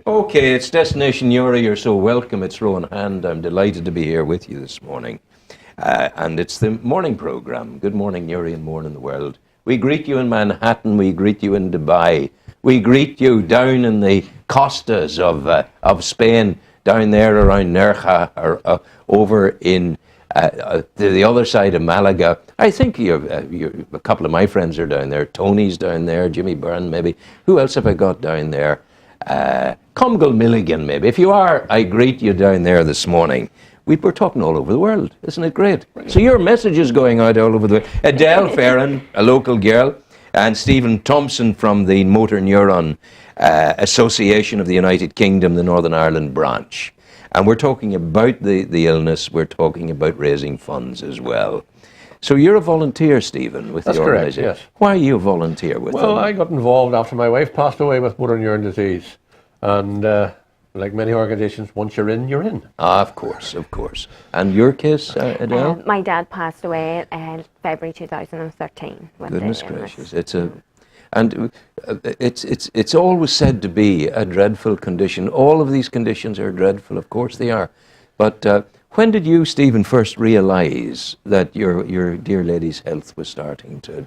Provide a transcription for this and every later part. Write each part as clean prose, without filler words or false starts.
Okay, it's Destination Newry. You're so welcome. It's Rowan Hand. I'm delighted to be here with you this morning. And it's the morning program. Good morning, Newry, and morning, the world. We greet you in Manhattan. We greet you in Dubai. We greet you down in the costas of Spain, down there around Nerja, or over in the other side of Malaga. I think a couple of my friends are down there. Tony's down there, Jimmy Byrne maybe. Who else have I got down there? Cumgle Milligan maybe. If you are, I greet you down there this morning. We're talking all over the world. Isn't it great? So your message is going out all over the world. Edel, Fearon, a local girl, and Stephen Thompson from the Motor Neuron Association of the United Kingdom, the Northern Ireland branch. And we're talking about the illness. We're talking about raising funds as well. So you're a volunteer, Stephen, with the organisation. That's correct, yes. Why are you a volunteer with them? Well, I got involved after my wife passed away with motor neuron disease. And like many organisations, once you're in, you're in. Ah, of course, of course. And your case, Edel? My dad passed away in February 2013. Goodness gracious. It's always said to be a dreadful condition. All of these conditions are dreadful, of course they are. But when did you, Stephen, first realise that your dear lady's health was starting to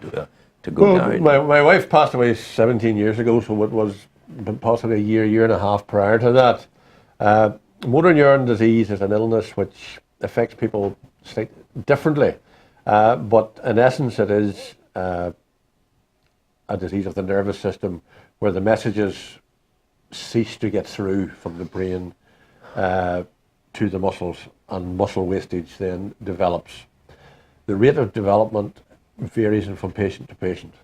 go down? My wife passed away 17 years ago, so it was possibly a year and a half prior to that. Motor neuron disease is an illness which affects people differently, but in essence it is a disease of the nervous system where the messages cease to get through from the brain to the muscles, and muscle wastage then develops. The rate of development varies from patient to patient.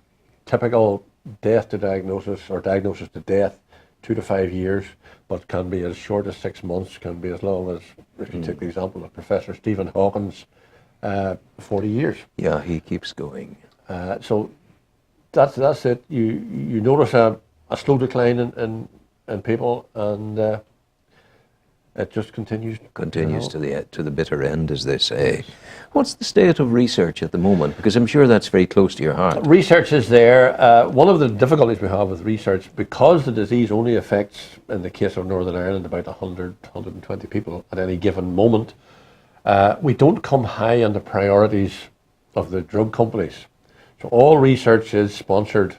Typical death to diagnosis, or diagnosis to death, 2 to 5 years, but can be as short as 6 months, can be as long as, if you take the example of Professor Stephen Hawkins, 40 years. Yeah, he keeps going. So that's it. You notice a slow decline in people, and it just continues. Continues to the bitter end, as they say. What's the state of research at the moment? Because I'm sure that's very close to your heart. Research is there. One of the difficulties we have with research, because the disease only affects, in the case of Northern Ireland, about 100, 120 people at any given moment, we don't come high on the priorities of the drug companies. So all research is sponsored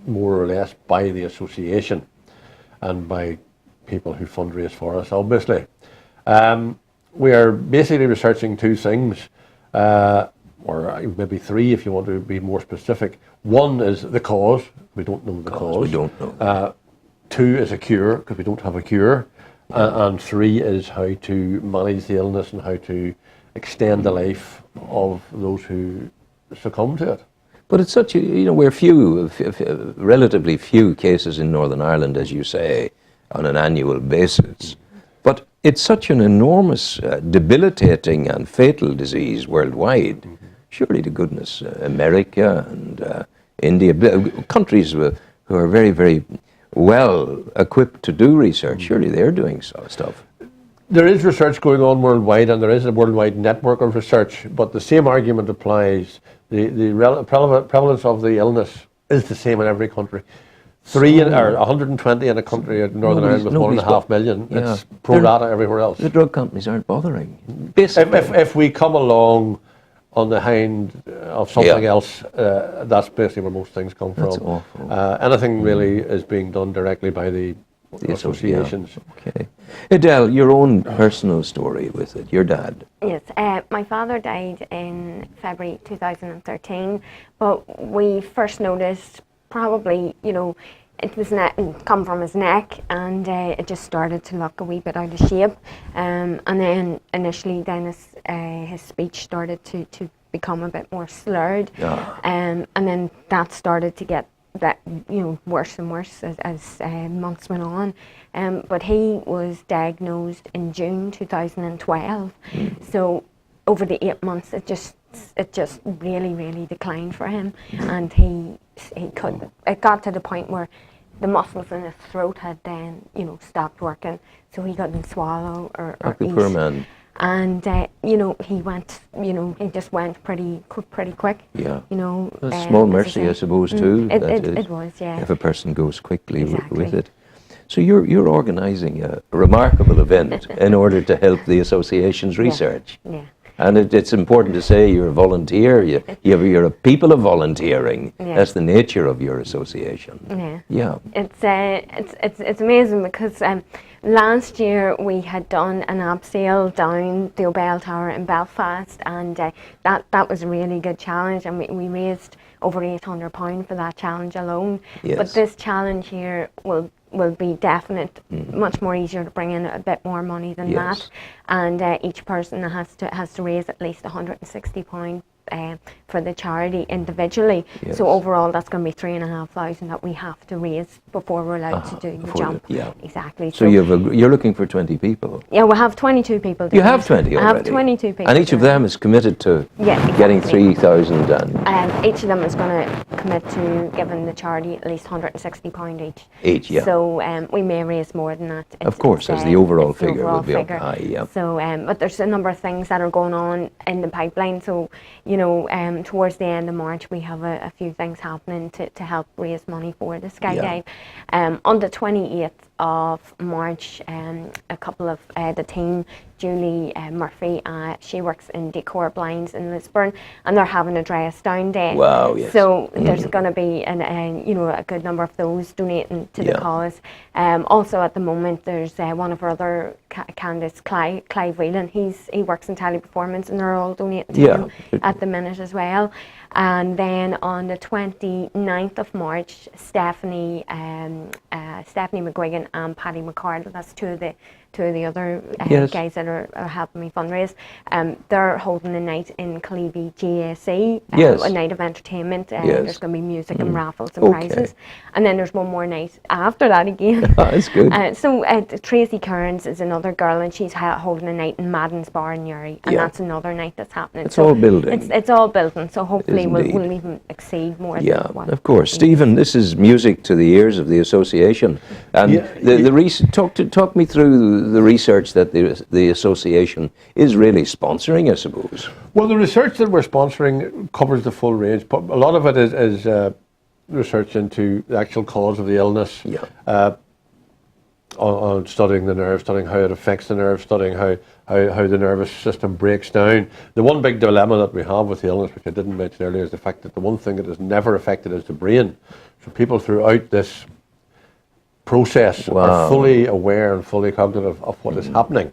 more or less by the association and by people who fundraise for us, obviously. We are basically researching two things, or maybe three if you want to be more specific. One is the cause. We don't know the cause. We don't know. Two is a cure, because we don't have a cure. And three is how to manage the illness and how to extend the life of those who succumb to it. But it's such we're relatively few cases in Northern Ireland, as you say, on an annual basis. But it's such an enormous, debilitating and fatal disease worldwide. Surely to goodness, America and India, countries who are very, very well equipped to do research, surely they're doing stuff. There is research going on worldwide, and there is a worldwide network of research, but the same argument applies. The prevalence of the illness is the same in every country. 120 in a country in Northern Ireland with 1.5 million. Yeah. It's pro rata everywhere else. The drug companies aren't bothering. If we come along on the hind of something else, that's basically where most things come from. That's awful. Anything really is being done directly by the associations. Yeah. Okay. Edel, your own personal story with it, your dad. Yes, my father died in February 2013, but we first noticed probably, it was come from his neck, and it just started to look a wee bit out of shape. And then initially, then his speech started to become a bit more slurred. Yeah. And then that started to get worse and worse as months went on. But he was diagnosed in June 2012. So over the 8 months, it just really declined for him, and it got to the point where the muscles in his throat had then stopped working, so he couldn't swallow or eat. Poor man. And he just went pretty quick. Yeah. A small mercy, I suppose, too. It was, yeah. If a person goes quickly with it. So you're organising a remarkable event in order to help the association's research. Yeah. And it's important to say you're a volunteer. You're a people of volunteering. Yeah. That's the nature of your association. Yeah. Yeah. It's amazing because last year we had done an abseil down the Bell Tower in Belfast, and that was a really good challenge, and we raised over £800 for that challenge alone. Yes. But this challenge here will be definite, much more easier to bring in a bit more money than that, and each person has to raise at least £160 for the charity individually. Yes. So overall, that's going to be £3,500 that we have to raise before we're allowed to do the jump. Exactly. So you're looking for 20 people. Yeah, we have 22 people. You have 20 already. I have 22 people. And each of them is committed to getting 3,000 done. Each of them is going to commit to giving the charity at least £160 each. Each, yeah. So we may raise more than that. Of course, as the overall figure will be up high, yeah. So, but there's a number of things that are going on in the pipeline. So, towards the end of March, we have a few things happening to help raise money for the skydive. On the 28th of March, a couple of the team, Julie Murphy, she works in Decor Blinds in Lisburn, and they're having a Dry Us Down Day. Wow, yes. So there's going to be a good number of those donating to the cause. Also at the moment, there's one of our other candidates, Clive Whelan. He works in teleperformance, and they're all donating to him at the minute as well. And then on the 29th of March, Stephanie McGuigan and Paddy McCardle, that's two of the other guys that are helping me fundraise. They're holding a night in Clevie GAC, a night of entertainment. There's going to be music and raffles and prizes. And then there's one more night after that again. That's good. So Tracy Kearns is another girl, and she's holding a night in Madden's Bar in Newry, and that's another night that's happening. It's all building. It's all building, so hopefully we'll even exceed more. Yeah, of course. Stephen, this is music to the ears of the association. And talk me through the research that the association is really sponsoring, I suppose. Well, the research that we're sponsoring covers the full range, but a lot of it is research into the actual cause of the illness, on studying the nerve, studying how it affects the nerve, studying how the nervous system breaks down. The one big dilemma that we have with the illness, which I didn't mention earlier, is the fact that the one thing that is never affected is the brain. So people throughout this process are fully aware and fully cognitive of what is happening.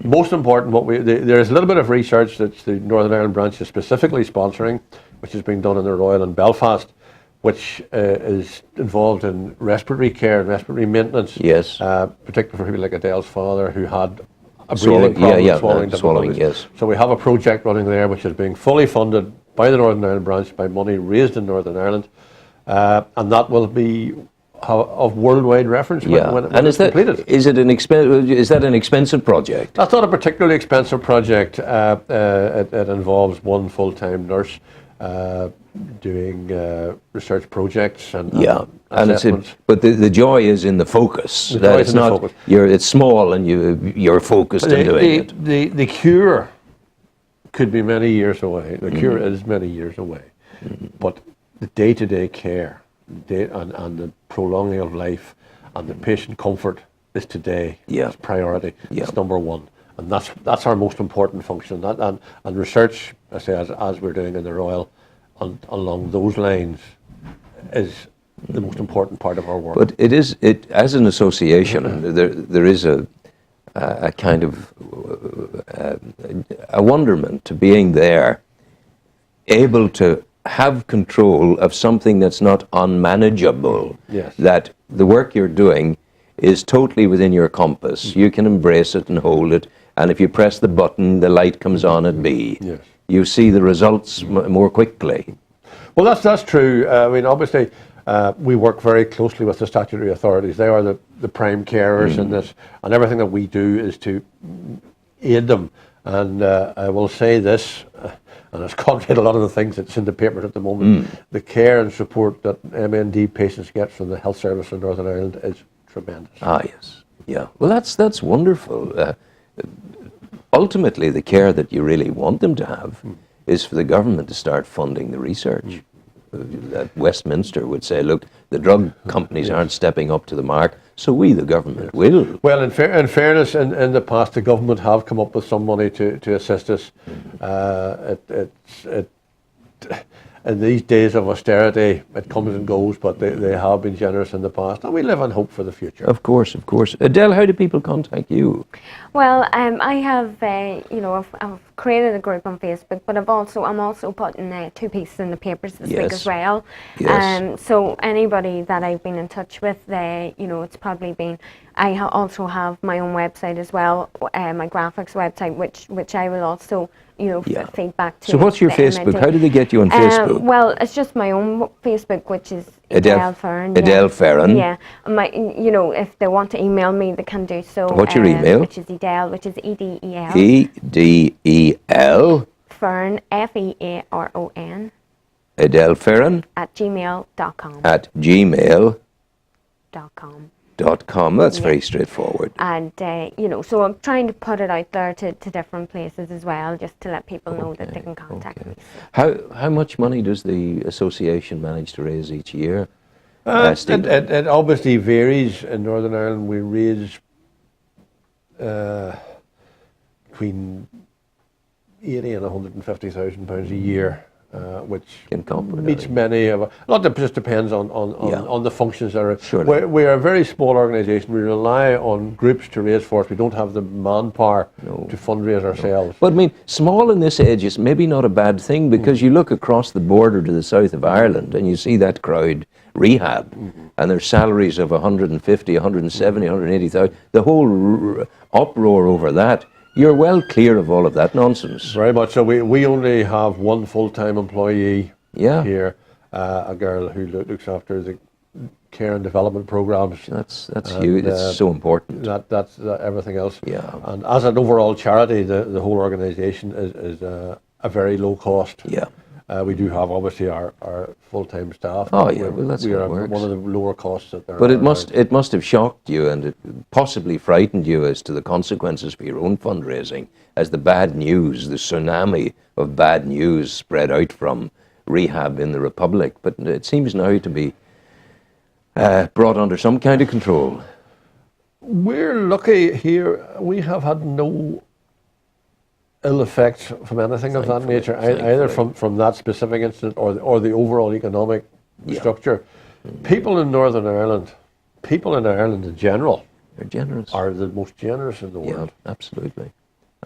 Most important, there is a little bit of research that the Northern Ireland branch is specifically sponsoring, which is being done in the Royal in Belfast, which is involved in respiratory care and respiratory maintenance. Yes. Particularly for people like Edel's father, who had a breathing problem, swallowing. Yes. So we have a project running there, which is being fully funded by the Northern Ireland branch by money raised in Northern Ireland, and that will be of worldwide reference when it's completed. Is that an expensive project? That's not a particularly expensive project. It involves one full-time nurse doing research projects and assessments. But the joy is in the focus. It's small and you're focused on doing it. The cure could be many years away. The cure is many years away, but the day-to-day care and the prolonging of life and the patient comfort is today. It's priority. It's number one, and that's our most important function. And research, I say, as we're doing in the Royal, along those lines, is the most important part of our work. But it as an association, there is a kind of a wonderment to being there, able to have control of something that's not unmanageable. Yes. That the work you're doing is totally within your compass. You can embrace it and hold it, and if you press the button, the light comes on at B. Yes. You see the results more quickly. Well, that's true. I mean, obviously, we work very closely with the statutory authorities. They are the prime carers in this, and everything that we do is to aid them. And I will say this, and it's contrary to a lot of the things that's in the papers at the moment, the care and support that MND patients get from the health service in Northern Ireland is tremendous. Ah, yes. Yeah. Well, that's wonderful. Ultimately, the care that you really want them to have is for the government to start funding the research. at Westminster would say, look, the drug companies aren't stepping up to the mark, so we, the government, will. Well, in fairness, in the past, the government have come up with some money to assist us. In these days of austerity, it comes and goes, but they have been generous in the past, and we live in hope for the future. Of course, of course. Edel, how do people contact you? Well, I have, I've created a group on Facebook, but I'm also putting 2 pieces in the papers this week as well. Yes. So anybody that I've been in touch with, it's probably been. I also have my own website as well, my graphics website, which I will also, feed back to. So what's your Facebook? MND. How do they get you on Facebook? Well, it's just my own Facebook, which is Edel Fearon. Edel Fearon. Yeah, if they want to email me, they can do so. What's your email? Which is Edel, which is EDEL. EDEL. Fearon, FEARON. Edel Fearon. At gmail.com. At gmail.com. .com. That's very straightforward. And, so I'm trying to put it out there to different places as well, just to let people know that they can contact me. How much money does the association manage to raise each year? It obviously varies. In Northern Ireland, we raise between 80 and 150,000 pounds a year, which meets many of. A lot of it just depends on the functions that are. Surely. We are a very small organisation. We rely on groups to raise for us. We don't have the manpower to fundraise ourselves. But I mean, small in this age is maybe not a bad thing, because you look across the border to the south of Ireland and you see that crowd rehab, and their salaries of 150, 170, 180,000. The whole uproar over that. You're well clear of all of that nonsense. Very much so. We only have one full-time employee here, a girl who looks after the care and development programs. That's huge. It's so important. That's everything else. Yeah. And as an overall charity, the whole organisation is a very low cost. Yeah. We do have obviously our full-time staff. Oh yeah, well that's we how are it works. one of the lower costs that there are. But it must have shocked you, and it possibly frightened you as to the consequences for your own fundraising, as the bad news, the tsunami of bad news spread out from rehab in the Republic. But it seems now to be brought under some kind of control. We're lucky here. We have had no ill effects from anything of that nature, either from that specific incident or the overall economic structure. People in Northern Ireland, people in Ireland in general, they're generous. Are the most generous in the world. Yeah, absolutely.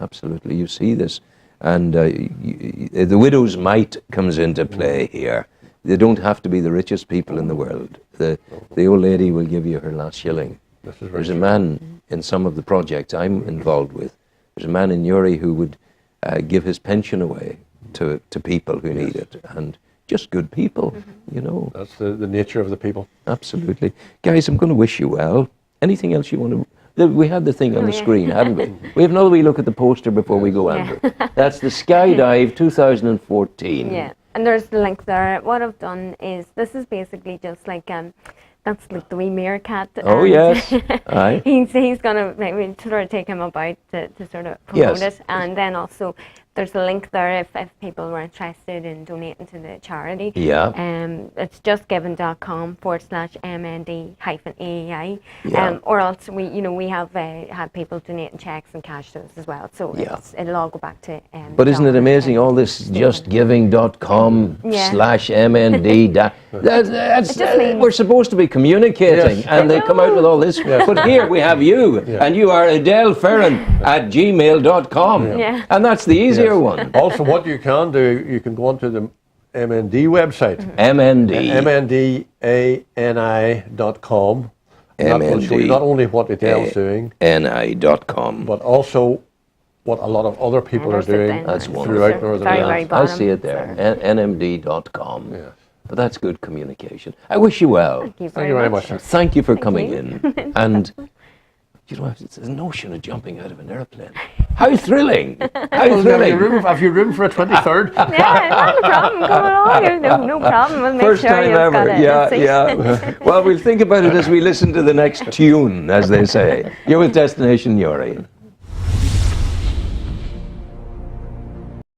Absolutely. You see this. And the widow's mite comes into play here. They don't have to be the richest people in the world. The old lady will give you her last shilling. There's a man in some of the projects I'm involved with. There's a man in Newry who would give his pension away to people who need it, and just good people, That's the nature of the people. Absolutely. Guys, I'm going to wish you well. Anything else you want to... We had the thing on the screen, hadn't we? We have another wee look at the poster before we go, Andrew. That's the Skydive 2014. Yeah, and there's the link there. What I've done is, this is basically just like... that's like the wee meerkat. Oh yes, aye. He's gonna maybe sort of take him about to sort of promote it, and then also there's a link there if people were interested in donating to the charity. Yeah. It's justgiving.com/MND-AEI. Yeah. Or else we have had people donating checks and cash to us as well. So it'll all go back to. But isn't it amazing? All this justgiving.com/MND. We're supposed to be communicating, and they come out with all this. But here we have you, and you are Edel Fearon at gmail.com, and that's the easier one. Also, what you can do, you can go onto the MND website. MNDANI.com. That will show you not only what Edel's doing, NI.com, but also what a lot of other people are doing throughout Northern Ireland. I see it there, NMD.com. Yeah. But that's good communication. I wish you well. Thank you very much. Thank you for coming in. And it's a notion of jumping out of an airplane. How thrilling! How thrilling! Have you room for a 23rd? Yeah, not a problem. Come along. No problem. We'll make First sure time you've ever. got it. Yeah. Well, we'll think about it as we listen to the next tune, as they say. You're with Destination Newry.